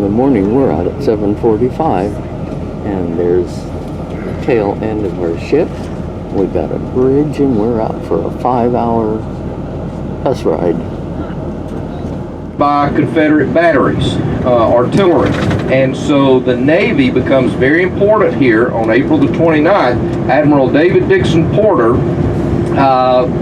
the morning. We're out at 7:45, and there's the tail end of our ship. We got a bridge, and we're out for a 5-hour bus ride. By Confederate batteries, artillery. And so the Navy becomes very important here. On April the 29th, Admiral David Dixon Porter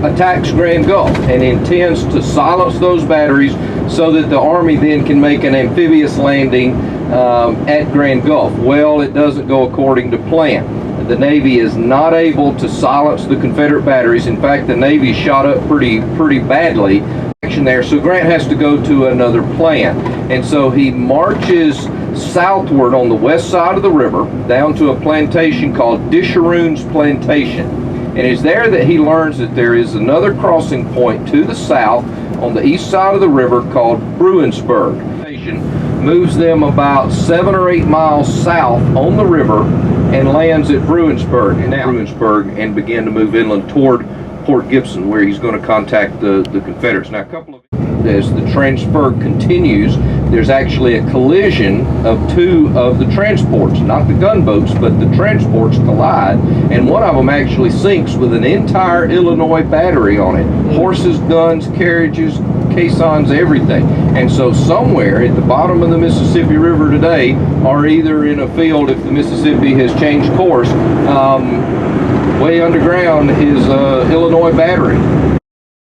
attacks Grand Gulf and intends to silence those batteries so that the Army then can make an amphibious landing at Grand Gulf. Well, it doesn't go according to plan. The Navy is not able to silence the Confederate batteries. In fact, the Navy shot up pretty badly there, so Grant has to go to another plan. And so he marches southward on the west side of the river down to a plantation called Disharoon's Plantation. And it's there that he learns that there is another crossing point to the south on the east side of the river called Bruinsburg. Moves them about 7 or 8 miles south on the river and lands at Bruinsburg and begin to move inland toward Port Gibson, where he's going to contact the Confederates. Now, as the transfer continues, there's actually a collision of two of the transports, not the gunboats, but the transports collide, and one of them actually sinks with an entire Illinois battery on it. Horses, guns, carriages, caissons, everything. And so somewhere at the bottom of the Mississippi River today, or either in a field if the Mississippi has changed course, way underground is Illinois battery.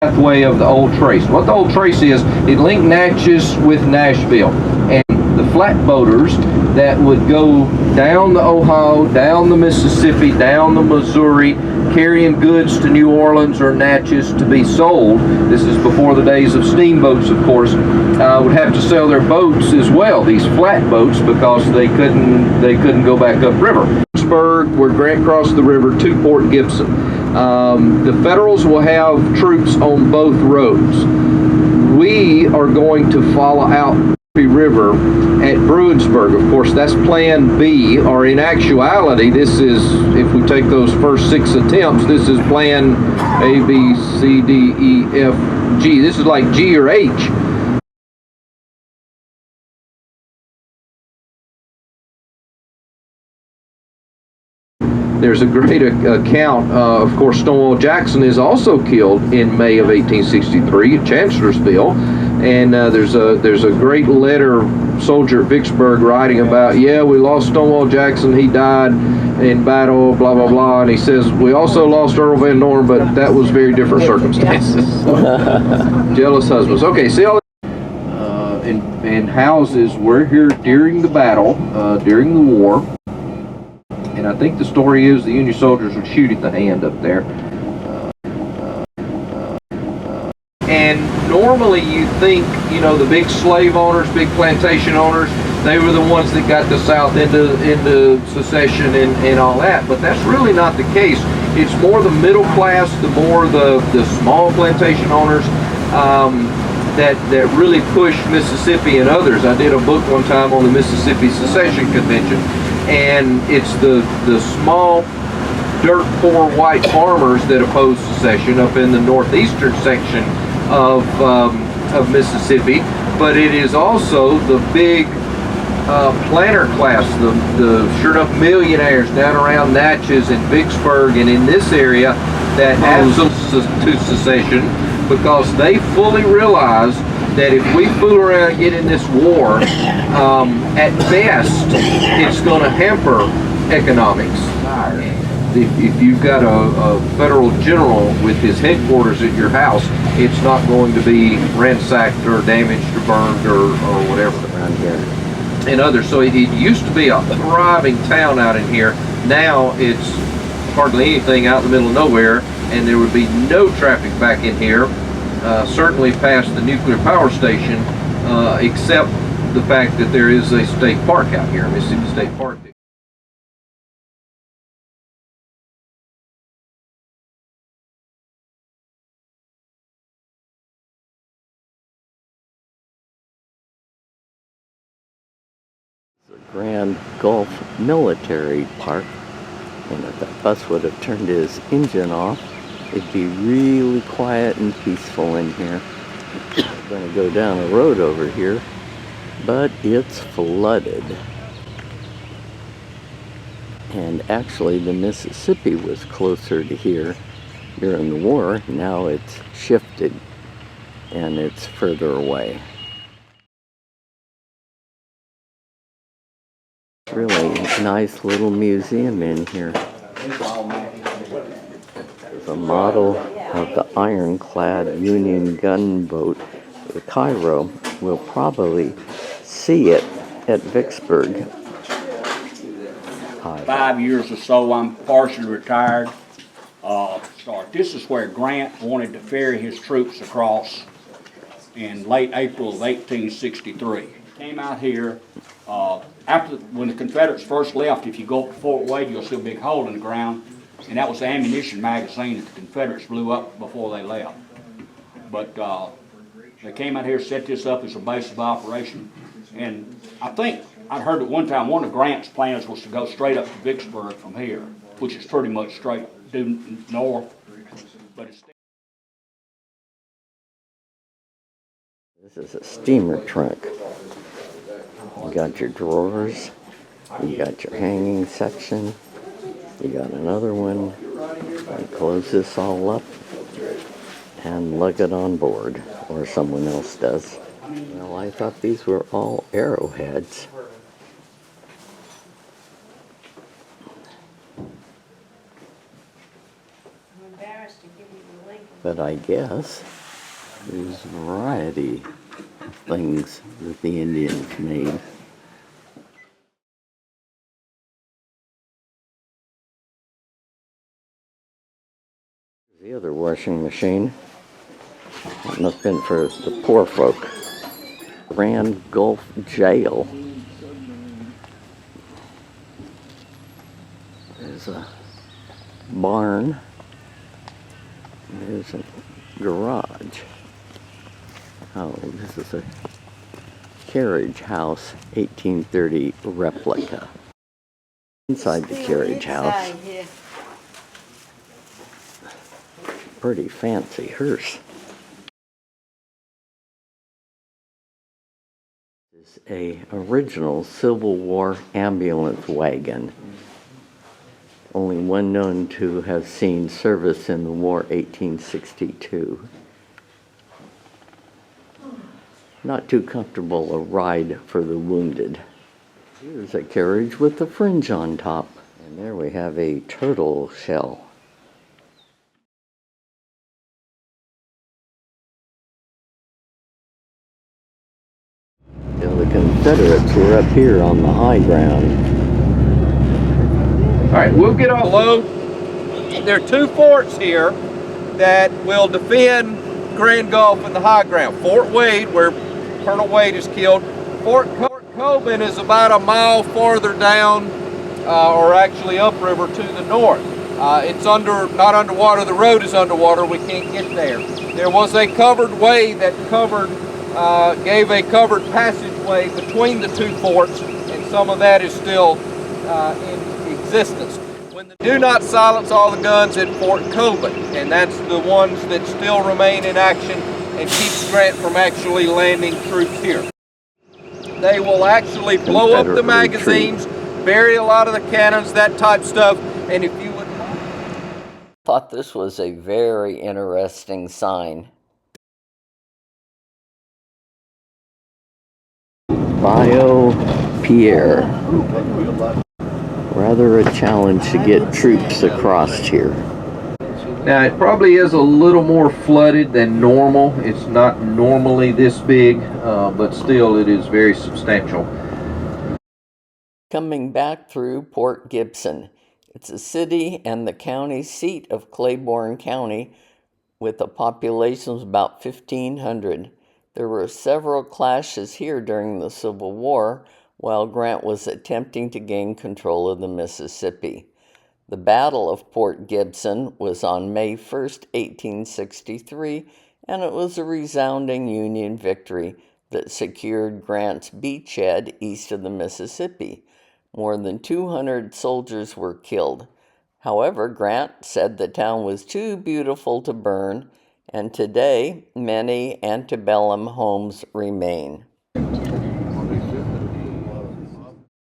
Pathway of the old trace. What the old trace is, it linked Natchez with Nashville, and the flatboaters that would go down the Ohio, down the Mississippi, down the Missouri, carrying goods to New Orleans or Natchez to be sold. This is before the days of steamboats, of course. Would have to sell their boats as well, these flatboats, because they couldn't go back upriver. Where Grant crossed the river to Port Gibson. The Federals will have troops on both roads. We are going to follow out the river at Bruinsburg. Of course, that's plan B, or in actuality, this is, if we take those first 6 attempts, this is plan A, B, C, D, E, F, G. This is like G or H. There's a great account. Of course, Stonewall Jackson is also killed in May of 1863 at Chancellorsville, and there's a great letter soldier at Vicksburg writing about, yeah, we lost Stonewall Jackson, he died in battle, blah blah blah, and he says we also lost Earl Van Dorn, but that was very different circumstances. Jealous husbands. Okay, see all and houses were here during the battle, during the war. And I think the story is the Union soldiers would shoot at the hand up there. And normally you think, you know, the big slave owners, big plantation owners, they were the ones that got the South into secession and all that. But that's really not the case. It's more the middle class, the small plantation owners that really pushed Mississippi and others. I did a book one time on the Mississippi Secession Convention. And it's the small, dirt poor white farmers that oppose secession up in the northeastern section of Mississippi. But it is also the big planter class, the sure enough millionaires down around Natchez and Vicksburg and in this area that oppose to secession, because they fully realize that if we fool around and get in this war, at best, it's going to hamper economics. If you've got a federal general with his headquarters at your house, it's not going to be ransacked or damaged or burned or whatever around here. And others. So it used to be a thriving town out in here. Now it's hardly anything out in the middle of nowhere, and there would be no traffic back in here. Certainly past the nuclear power station, except the fact that there is a state park out here, Mississippi State Park. The Grand Gulf Military Park, and if that bus would have turned his engine off, it'd be really quiet and peaceful in here. I'm going to go down a road over here but it's flooded. And actually the Mississippi was closer to here during the war. Now it's shifted and it's further away. Really nice little museum in here. There's a model of the ironclad Union gunboat, the Cairo. We'll probably see it at Vicksburg. 5 years or so, I'm partially retired. This is where Grant wanted to ferry his troops across in late April of 1863. Came out here when the Confederates first left. If you go up to Fort Wade, you'll see a big hole in the ground, and that was the ammunition magazine that the Confederates blew up before they left. But they came out here, set this up as a base of operation, and I think I'd heard at one time one of Grant's plans was to go straight up to Vicksburg from here, which is pretty much straight due north. But it's This is a steamer trunk. You got your drawers, you got your hanging section, you got another one. You close this all up and lug it on board, or someone else does. Well, I thought these were all arrowheads. But I guess there's a variety of things that the Indians made. The other washing machine, it must have been for the poor folk. Grand Gulf Jail. There's a barn. There's a garage. Oh, this is a carriage house, 1830 replica. Inside the carriage house, pretty fancy hearse. This is a original Civil War ambulance wagon. Only one known to have seen service in the war, 1862. Not too comfortable a ride for the wounded. Here's a carriage with a fringe on top. And there we have a turtle shell. You know, the Confederates were up here on the high ground. All right, we'll get on low. There are two forts here that will defend Grand Gulf and the high ground. Fort Wade, where Colonel Wade is killed. Fort Coben is about a mile farther down, or actually upriver to the north. It's not underwater. The road is underwater. We can't get there. There was a covered way that gave a covered passageway between the two forts, and some of that is still in existence. Do not silence all the guns at Fort Coben, and that's the ones that still remain in action and keeps Grant from actually landing troops here. They will actually blow up the magazines, bury a lot of the cannons, that type stuff, and if you would... Thought this was a very interesting sign. Bio Pierre. Rather a challenge to get troops across here. Now it probably is a little more flooded than normal. It's not normally this big, but still it is very substantial. Coming back through Port Gibson. It's a city and the county seat of Claiborne County with a population of about 1,500. There were several clashes here during the Civil War while Grant was attempting to gain control of the Mississippi. The Battle of Port Gibson was on May 1st, 1863, and it was a resounding Union victory that secured Grant's beachhead east of the Mississippi. More than 200 soldiers were killed. However, Grant said the town was too beautiful to burn, and today many antebellum homes remain.